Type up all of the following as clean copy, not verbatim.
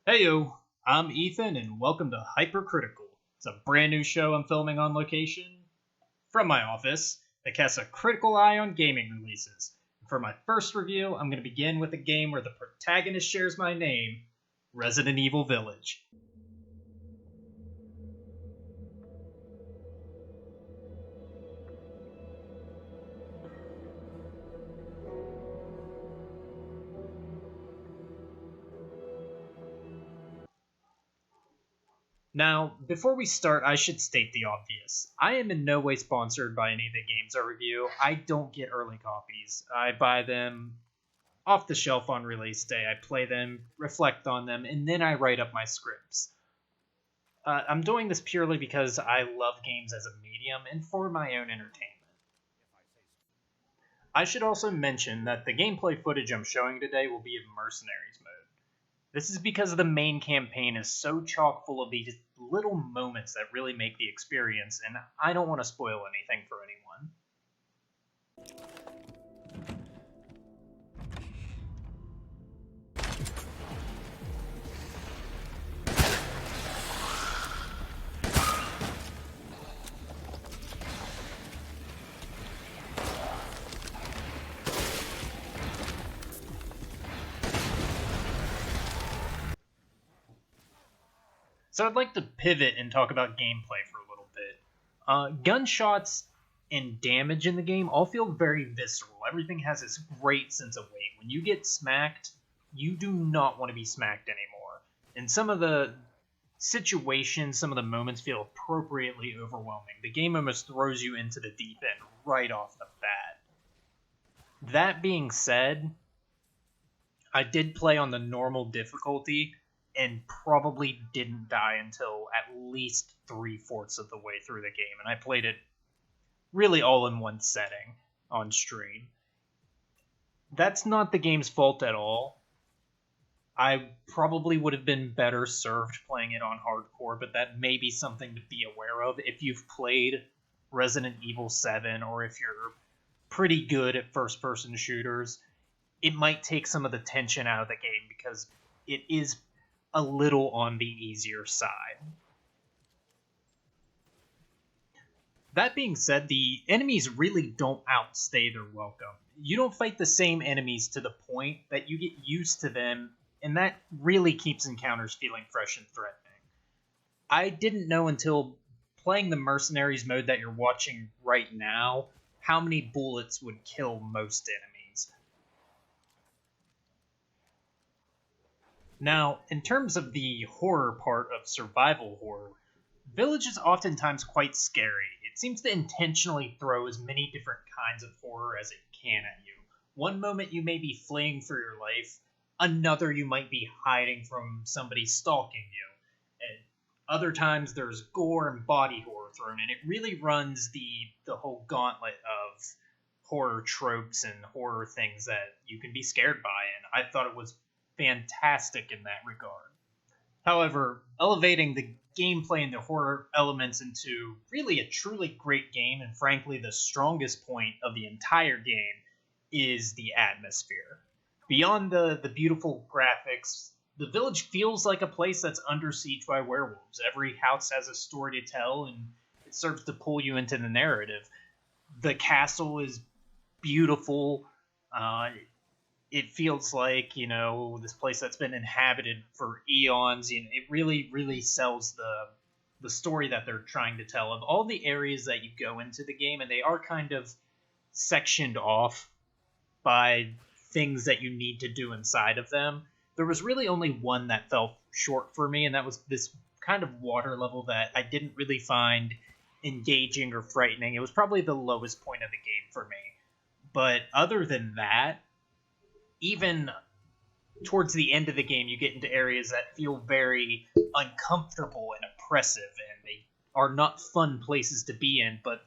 Heyo, I'm Ethan, and welcome to Hypercritical. It's a brand new show I'm filming on location from my office that casts a critical eye on gaming releases. For my first review, I'm going to begin with a game where the protagonist shares my name, Resident Evil Village. Now, before we start, I should state the obvious. I am in no way sponsored by any of the games I review. I don't get early copies. I buy them off the shelf on release day. I play them, reflect on them, and then I write up my scripts. I'm doing this purely because I love games as a medium and for my own entertainment. I should also mention that the gameplay footage I'm showing today will be in Mercenaries mode. This is because the main campaign is so chock full of these little moments that really make the experience, and I don't want to spoil anything for anyone. So I'd like to pivot and talk about gameplay for a little bit. Gunshots and damage in the game all feel very visceral. Everything has this great sense of weight. When you get smacked, you do not want to be smacked anymore. And some of the situations, some of the moments feel appropriately overwhelming. The game almost throws you into the deep end right off the bat. That being said, I did play on the normal difficulty and probably didn't die until at least 3/4 of the way through the game. And I played it really all in one setting on stream. That's not the game's fault at all. I probably would have been better served playing it on hardcore, but that may be something to be aware of if you've played Resident Evil 7 or if you're pretty good at first-person shooters. It might take some of the tension out of the game because it is a little on the easier side. That being said, the enemies really don't outstay their welcome. You don't fight the same enemies to the point that you get used to them, and that really keeps encounters feeling fresh and threatening. I didn't know until playing the Mercenaries mode that you're watching right now how many bullets would kill most enemies. Now, in terms of the horror part of survival horror, Village is oftentimes quite scary. It seems to intentionally throw as many different kinds of horror as it can at you. One moment you may be fleeing for your life, another you might be hiding from somebody stalking you. And other times there's gore and body horror thrown in. It really runs the whole gauntlet of horror tropes and horror things that you can be scared by, and I thought it was fantastic in that regard. However, elevating the gameplay and the horror elements into really a truly great game, and frankly the strongest point of the entire game, is the atmosphere. Beyond the beautiful graphics, the village feels like a place that's under siege by werewolves. Every house has a story to tell, and it serves to pull you into the narrative. The castle is beautiful. It feels like, this place that's been inhabited for eons. It really, really sells the story that they're trying to tell of all the areas that you go into the game, and they are kind of sectioned off by things that you need to do inside of them. There was really only one that fell short for me, and that was this kind of water level that I didn't really find engaging or frightening. It was probably the lowest point of the game for me. But other than that, even towards the end of the game, you get into areas that feel very uncomfortable and oppressive, and they are not fun places to be in, but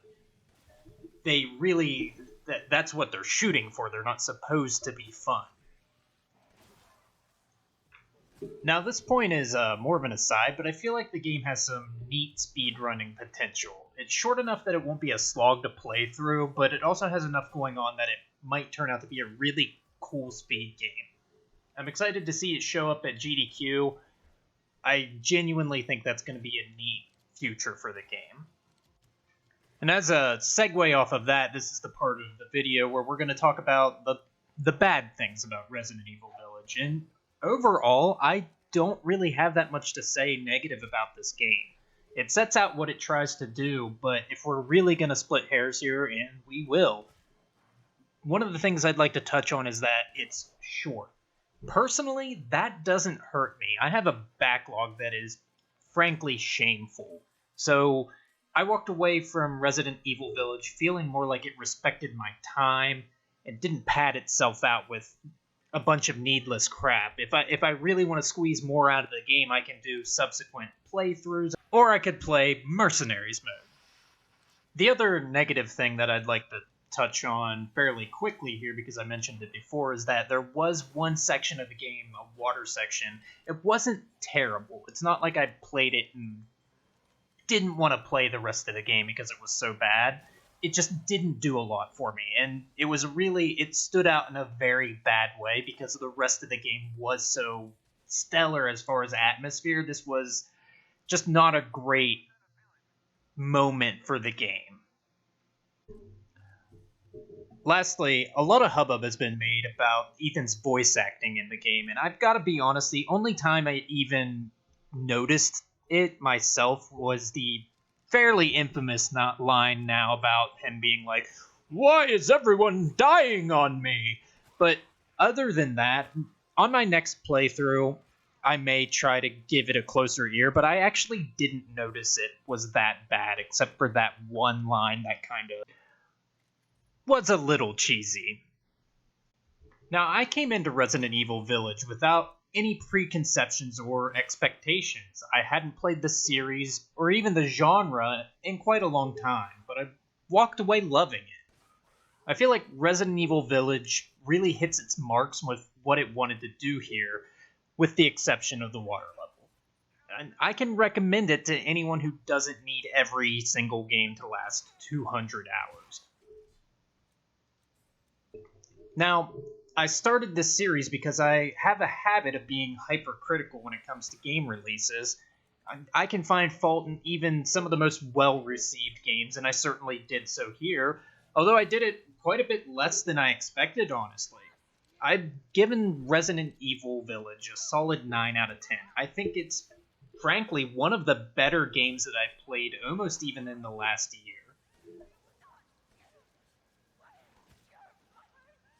they really, that's what they're shooting for. They're not supposed to be fun. Now, this point is more of an aside, but I feel like the game has some neat speedrunning potential. It's short enough that it won't be a slog to play through, but it also has enough going on that it might turn out to be a really cool speed game. I'm excited to see it show up at GDQ. I genuinely think that's going to be a neat future for the game. And as a segue off of that, this is the part of the video where we're going to talk about the bad things about Resident Evil Village. And overall, I don't really have that much to say negative about this game. It sets out what it tries to do, but if we're really going to split hairs here, and we will, one of the things I'd like to touch on is that it's short. Personally, that doesn't hurt me. I have a backlog that is frankly shameful. So I walked away from Resident Evil Village feeling more like it respected my time and didn't pad itself out with a bunch of needless crap. If I really want to squeeze more out of the game, I can do subsequent playthroughs, or I could play Mercenaries mode. The other negative thing that I'd like to touch on fairly quickly here, because I mentioned it before, is that there was one section of the game, a water section. It wasn't terrible. It's not like I played it and didn't want to play the rest of the game because it was so bad. It just didn't do a lot for me, and it stood out in a very bad way because the rest of the game was so stellar as far as atmosphere. This was just not a great moment for the game. Lastly, a lot of hubbub has been made about Ethan's voice acting in the game, and I've got to be honest, the only time I even noticed it myself was the fairly infamous line now about him being like, "Why is everyone dying on me?" But other than that, on my next playthrough, I may try to give it a closer ear, but I actually didn't notice it was that bad, except for that one line that kind of was a little cheesy. Now, I came into Resident Evil Village without any preconceptions or expectations. I hadn't played the series or even the genre in quite a long time, but I walked away loving it. I feel like Resident Evil Village really hits its marks with what it wanted to do here, with the exception of the water level. And I can recommend it to anyone who doesn't need every single game to last 200 hours. Now, I started this series because I have a habit of being hypercritical when it comes to game releases. I can find fault in even some of the most well-received games, and I certainly did so here, although I did it quite a bit less than I expected, honestly. I've given Resident Evil Village a solid 9 out of 10. I think it's, frankly, one of the better games that I've played almost even in the last year.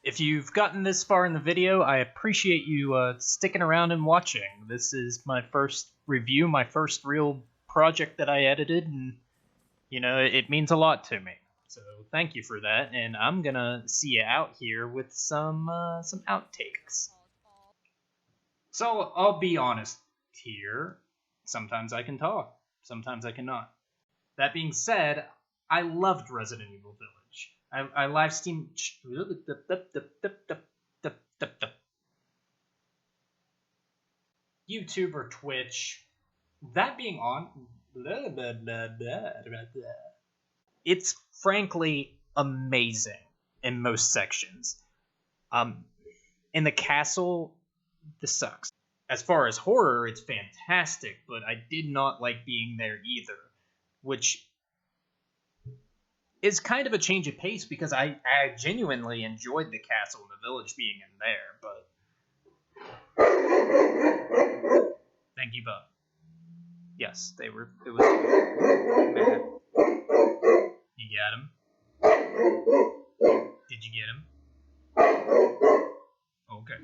If you've gotten this far in the video, I appreciate you sticking around and watching. This is my first review, my first real project that I edited, and, it means a lot to me. So thank you for that, and I'm gonna see you out here with some outtakes. So I'll be honest here. Sometimes I can talk, sometimes I cannot. That being said, I loved Resident Evil Village. I live stream YouTube or Twitch. That being on, it's frankly amazing in most sections. In the castle, this sucks. As far as horror, it's fantastic, but I did not like being there either, which is kind of a change of pace because I genuinely enjoyed the castle and the village being in there, but thank you, Bub. Yes, it was bad. You got him? Did you get him? Okay.